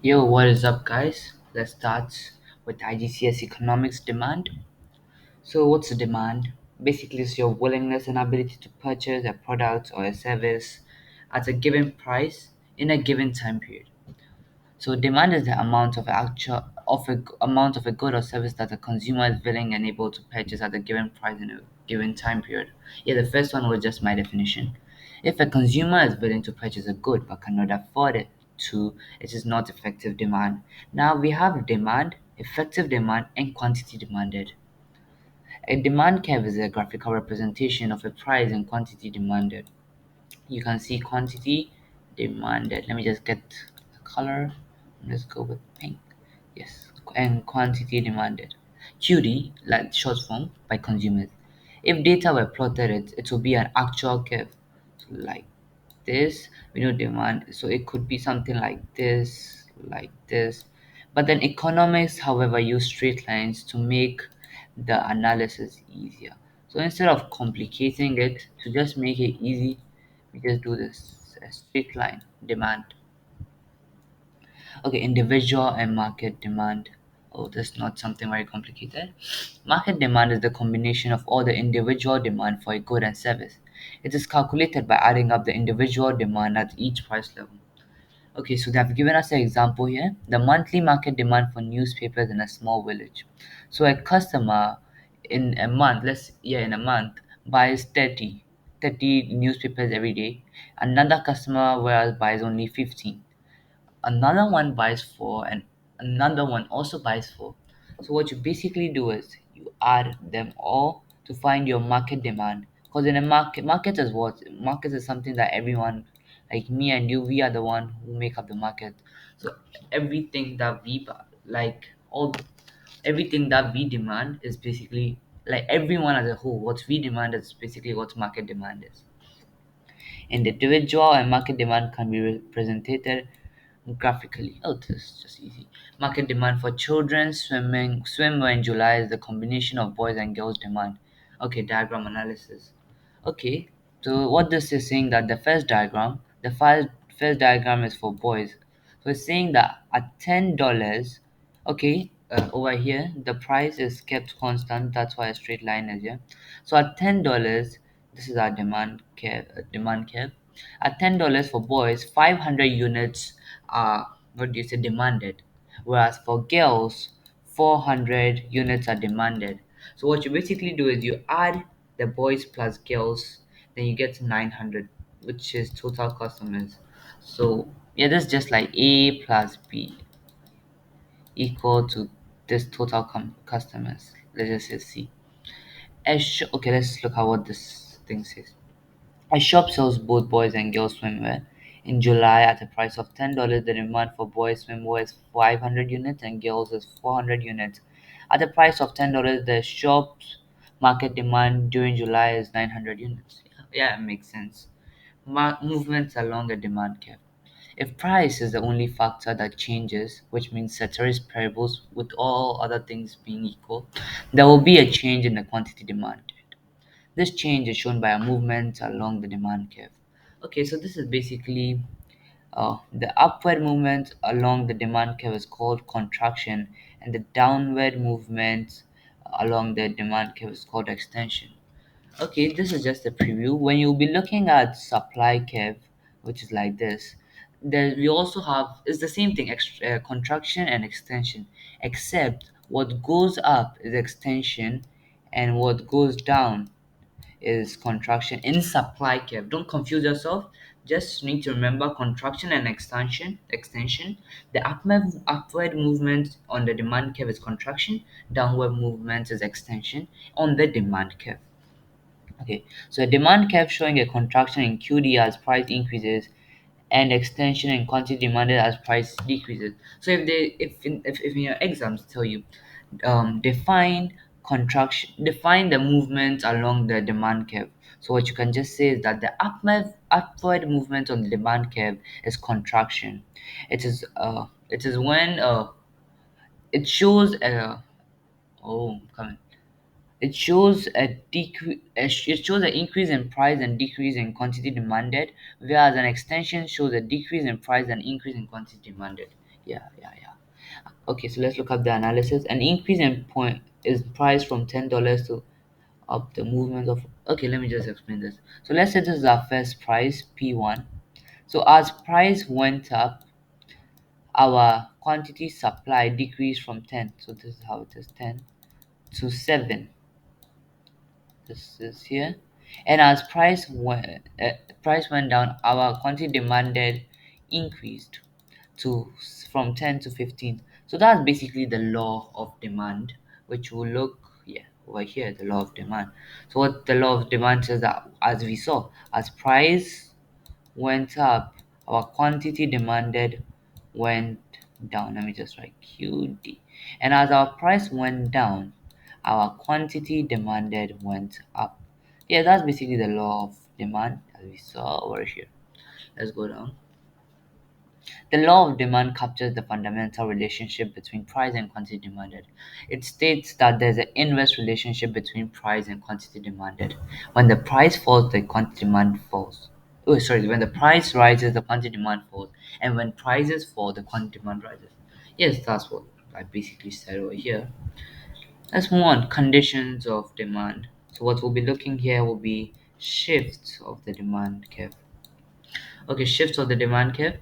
Yo, what is up, guys? Let's start with IGCS economics demand. So, what's the demand? Basically, it's your willingness and ability to purchase a product or a service at a given price in a given time period. So, demand is the amount of a good or service that a consumer is willing and able to purchase at a given price in a given time period. Yeah, the first one was just my definition. If a consumer is willing to purchase a good but cannot afford it, two, it is not effective demand. Now we have demand, effective demand, and quantity demanded. A demand curve is a graphical representation of a price and quantity demanded. You can see quantity demanded. Let me just get the color. Let's go with pink. Yes, and quantity demanded. QD, like short form, by consumers. If data were plotted, it will be an actual curve. So like this, we know demand. So it could be something like this, like this. But then economists, however, use straight lines to make the analysis easier. So instead of complicating it, to just make it easy, we just do this a straight line demand. Okay, individual and market demand. Oh, that's not something very complicated. Market demand is the combination of all the individual demand for a good and service. It is calculated by adding up the individual demand at each price level. Okay, so they have given us an example here. The monthly market demand for newspapers in a small village. So a customer in a month, in a month, buys 30 newspapers every day. Another customer whereas buys only 15. Another one buys four, and another one also buys four. So what you basically do is you add them all to find your market demand. Because in a market is what? Market is something that everyone, like me and you, we are the one who make up the market. So everything that like all everything that we demand is basically like everyone as a whole. What we demand is basically what market demand is. Individual and market demand can be represented graphically. Oh, this is just easy. Market demand for children swimwear in July is the combination of boys and girls demand. Okay, diagram analysis. Okay, so what this is saying that the first diagram is for boys. So it's saying that at $10, okay, over here the price is kept constant. That's why a straight line is here. So at $10, this is our demand curve. At $10 for boys, 500 units are what do you say demanded, whereas for girls, 400 units are demanded. So what you basically do is you add the boys plus girls, then you get 900, which is total customers. So yeah, that's just like A plus B equal to this total customers. Let's just say C. Okay, let's look at what this thing says. A shop sells both boys and girls swimwear. In July, at a price of $10, the demand for boys swimwear is 500 units and girls is 400 units. At the price of $10, the shop's market demand during July is 900 units. Yeah, it makes sense. Movements along the demand curve. If price is the only factor that changes, which means ceteris paribus with all other things being equal, there will be a change in the quantity demanded. This change is shown by a movement along the demand curve. Okay, so this is basically the upward movement along the demand curve is called contraction, and the downward movement along the demand curve is called extension. Okay, this is just a preview. When you'll be looking at supply curve, which is like this, there we also have it's the same thing, contraction and extension, except what goes up is extension, and what goes down is contraction in supply curve. Don't confuse yourself. Just need to remember contraction and extension. The upward movement on the demand curve is contraction. Downward movement is extension on the demand curve. Okay, so a demand curve showing a contraction in QD as price increases and extension in quantity demanded as price decreases. So if in your exams tell you define the movement along the demand curve. So what you can just say is that the upward movement on the demand curve is contraction. It is when it shows a oh come on. It shows a decrease. It shows an increase in price and decrease in quantity demanded, whereas an extension shows a decrease in price and increase in quantity demanded. Yeah. Okay, so let's look up the analysis. An increase in point is price from $10 to up the movement of. Okay, let me just explain this. So let's say this is our first price P1. So as price went up, our quantity supply decreased from 10. So this is how it is, 10 to 7. This is here. And as price went down, our quantity demanded increased to from 10 to 15. So that's basically the law of demand, which will look, yeah, over here, the law of demand. So what the law of demand says, that as we saw, as price went up, our quantity demanded went down. Let me just write QD. And as our price went down, our quantity demanded went up. Yeah, that's basically the law of demand as we saw over here. Let's go down. The law of demand captures the fundamental relationship between price and quantity demanded. It states that there's an inverse relationship between price and quantity demanded. When the price falls, the quantity demand falls. Oh, sorry, when the price rises, the quantity demand falls. And when prices fall, the quantity demand rises. Yes, that's what I basically said over here. Let's move on. Conditions of demand. So what we'll be looking here will be shifts of the demand curve. Okay, shifts of the demand curve.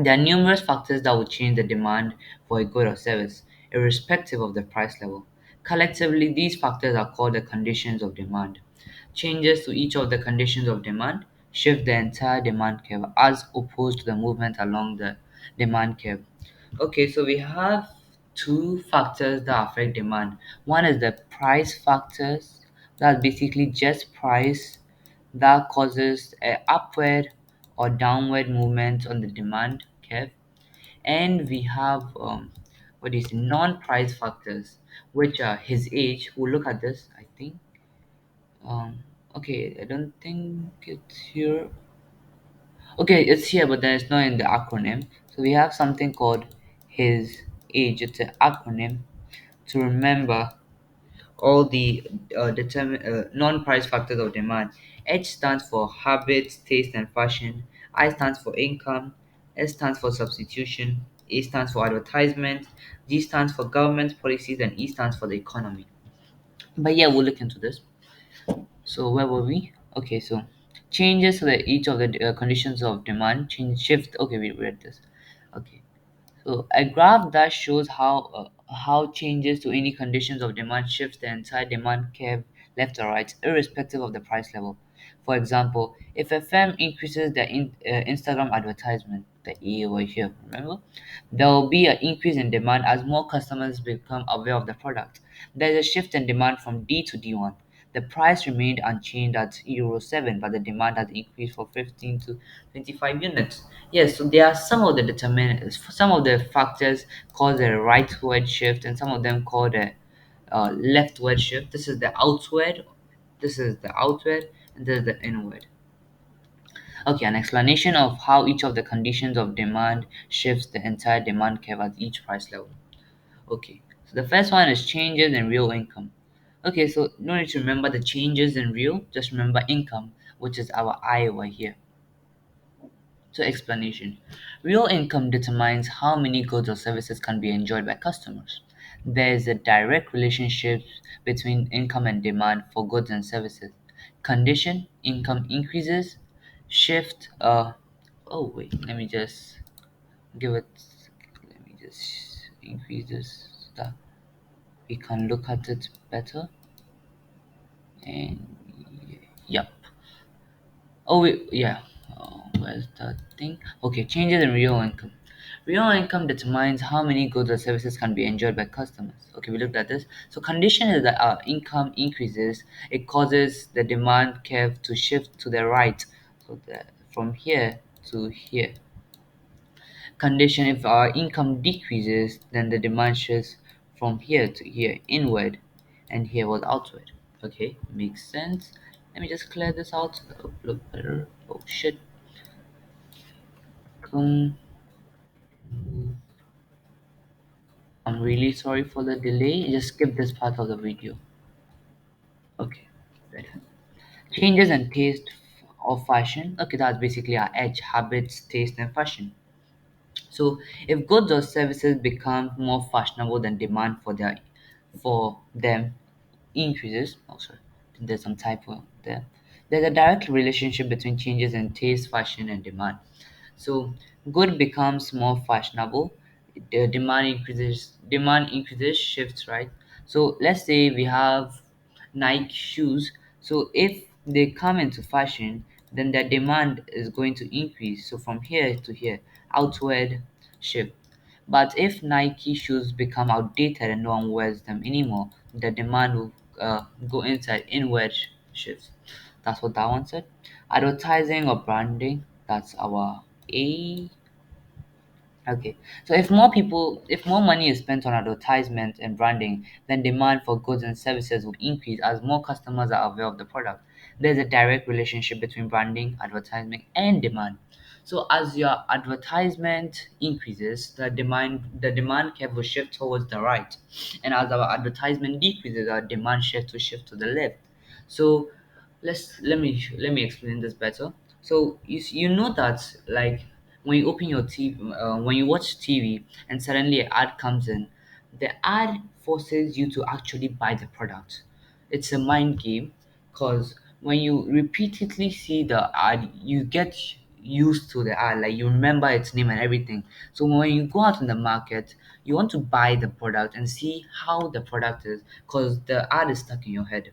There are numerous factors that will change the demand for a good or service, irrespective of the price level. Collectively, these factors are called the conditions of demand. Changes to each of the conditions of demand shift the entire demand curve as opposed to the movement along the demand curve. Okay, so we have two factors that affect demand. One is the price factors, that's basically just price that causes a upward or downward movement on the demand curve. And we have what is non-price factors, which are his age. We'll look at this, I think. Okay, I don't think it's here. Okay, it's here, but then it's not in the acronym. So we have something called his age. It's an acronym to remember all the non-price factors of demand. H stands for habits, taste, and fashion. I stands for income. S stands for substitution. A stands for advertisement. G stands for government policies, and E stands for the economy. But yeah, we'll look into this. So where were we? Okay, so changes to each of the conditions of demand change shift. Okay, we read this. Okay, so a graph that shows how changes to any conditions of demand shifts the entire demand curve left or right, irrespective of the price level. For example, if a firm increases their Instagram advertisement, the E over here, remember, there will be an increase in demand as more customers become aware of the product. There is a shift in demand from D to D1. The price remained unchanged at Euro 7, but the demand has increased from 15 to 25 units. Yes, so there are some of the determinants, some of the factors cause a rightward shift, and some of them call the leftward shift. This is the outward, and this is the inward. Okay, an explanation of how each of the conditions of demand shifts the entire demand curve at each price level. Okay, so the first one is changes in real income. Okay, so no need to remember the changes in real, just remember income, which is our I over here. So explanation. Real income determines how many goods or services can be enjoyed by customers. There is a direct relationship between income and demand for goods and services. Condition, income increases, shift, oh wait, let me just give it, let me just increase this stuff. We can look at it better. And yep. Oh wait, yeah. Where's that thing? Okay, changes in real income. Real income determines how many goods or services can be enjoyed by customers. Okay, we looked at this. So condition is that our income increases, it causes the demand curve to shift to the right. So from here to here. Condition, if our income decreases, then the demand shifts from here to here, inward, and here was outward. Okay, makes sense. Let me just clear this out so that it'll look better. Oh shit. Um, I'm really sorry for the delay. Just skip this part of the video. Okay, better. Changes in taste of fashion. Okay, that's basically our edge, habits, taste, and fashion. So if goods or services become more fashionable, than demand for them increases. Oh, sorry, there's some typo there. There's a direct relationship between changes in taste, fashion, and demand. So good becomes more fashionable, the demand increases, shifts, right? So let's say we have Nike shoes. So if they come into fashion, then their demand is going to increase. So from here to here, outward shift. But if Nike shoes become outdated and no one wears them anymore, the demand will go inside inward shifts. That's what that one said. Advertising or branding, that's our A. Okay, so if more money is spent on advertisement and branding, then demand for goods and services will increase as more customers are aware of the product. There's a direct relationship between branding, advertisement, and demand. So as your advertisement increases, the demand curve will shift towards the right, and as our advertisement decreases, our demand shift to the left. So let me explain this better. So you know that, like, when you open your TV, when you watch TV and suddenly an ad comes in, the ad forces you to actually buy the product. It's a mind game, because when you repeatedly see the ad, you get used to the ad, like you remember its name and everything. So when you go out in the market, you want to buy the product and see how the product is, because the ad is stuck in your head.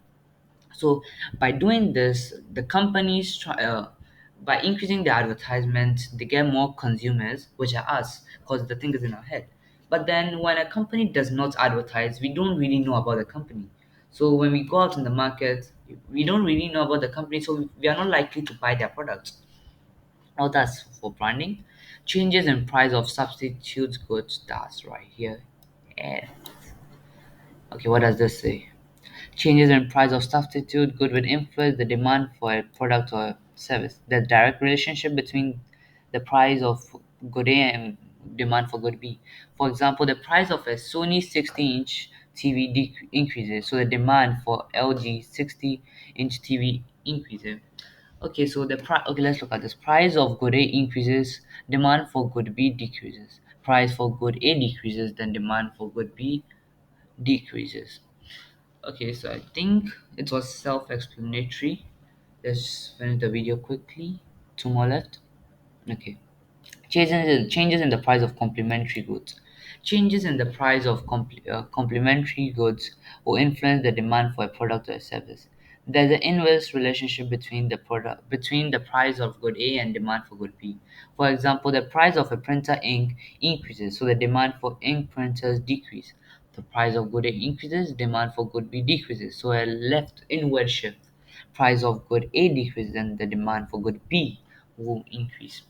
So by doing this, the companies try, by increasing the advertisement, they get more consumers, which are us, because the thing is in our head. But then when a company does not advertise, we don't really know about the company. So when we go out in the market, we don't really know about the company, so we are not likely to buy their products. Now that's for branding. Changes in price of substitute goods, that's right here. Yeah. Okay, what does this say? Changes in price of substitute good will influence the demand for a product or service. The direct relationship between the price of good A and demand for good B. For example, the price of a Sony 60-inch TV increases, so the demand for LG 60-inch TV increases. Okay, so okay, let's look at this. Price of good A increases, demand for good B decreases. Price for good A decreases, then demand for good B decreases. Okay, so I think it was self-explanatory. Let's finish the video quickly. Two more left. Okay. Changes in the price of complementary goods. Changes in the price of complementary goods will influence the demand for a product or a service. There's an inverse relationship between the price of good A and demand for good B. For example, the price of a printer ink increases, so the demand for ink printers decrease. The price of good A increases, demand for good B decreases, so a left inward shift. Price of good A decreases, and the demand for good B will increase.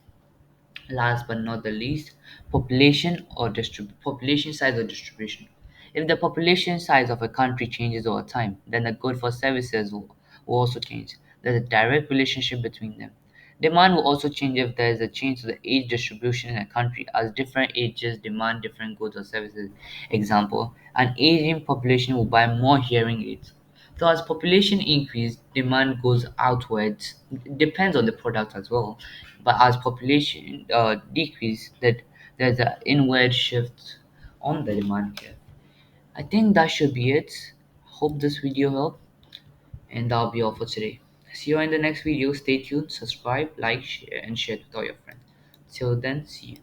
Last but not the least, population size or distribution. If the population size of a country changes over time, then the good for services will also change. There's a direct relationship between them. Demand will also change if there is a change to the age distribution in a country, as different ages demand different goods or services. Example, an aging population will buy more hearing aids. So as population increase, demand goes outwards. It depends on the product as well. But as population decrease, that there's an inward shift on the demand curve. I think that should be it. Hope this video helped, and that'll be all for today. See you in the next video. Stay tuned, subscribe, like, share, and share it with all your friends. Till then, see you.